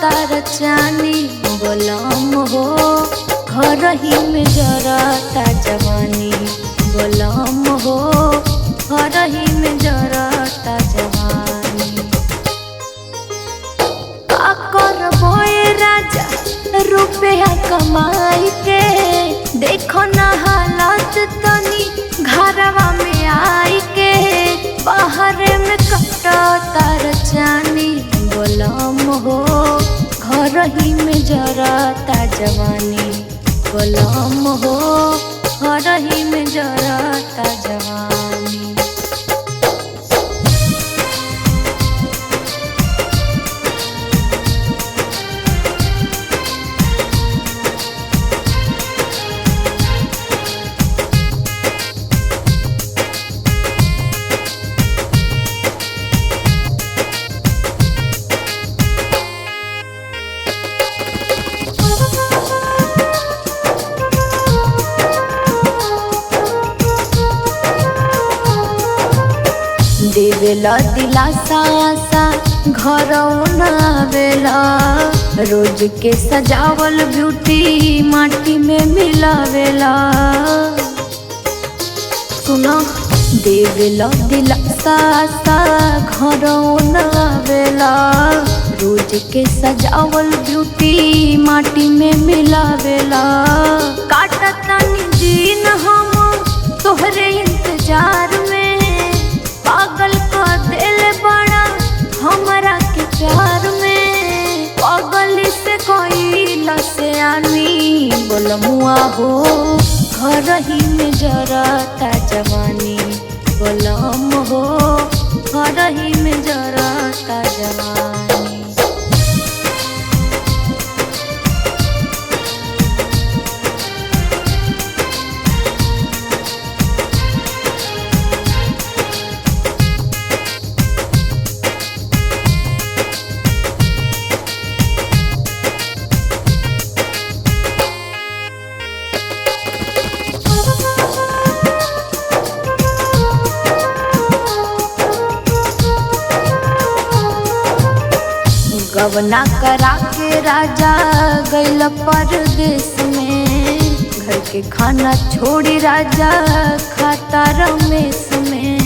तार चानी बोलम हो, घर ही में जरता जवानी बोलम हो, घर ही में जरता जवानी। आकर बोए राजा रुपया कमाई के, देखो ना हालत तनी घरवा में आई के, बाहर में कटो तार चानी बोलम हो, घर ही में जरता जवानी बोलम हो, घर ही में जरता जवानी। देवेला दिलासा आसा घर आवेला, रोज के सजावल ब्यूटी माटी में मिलावेला। सुनो देवेला दिलासा आसा घर आवेला, रोज के सजावल ब्यूटी माटी में मिलावेला। काटतानी दिन हम तोहरे इंतजार में, पागल को दिल बड़ा हमरा के प्यार में, पागल से कोई लसे आनी बोलमुआ हो, घर ही में जरता जवानी बोलम हो, घर ही में जरता जवानी। गवना करा के राजा गइल परदेश में, घर के खाना छोड़ी राजा खाता रमेश में।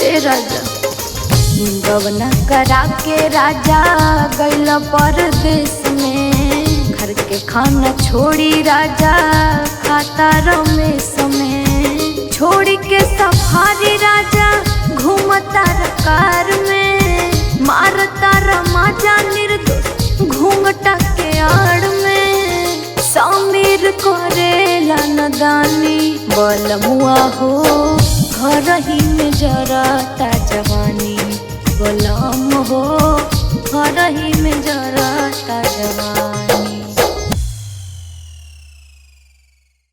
ए राजा गवना करा के राजा गइल परदेश में, घर के खाना छोड़ी राजा खाता रमेश में। छोड़ी के सफारी राजा घूमता कार में, मारता रमाजा निर्दोष घूंघटा के आड़ में, समीर करेला नदानी बोलमुआ हो, घर ही में जरता जवानी बोलम हो, घर ही में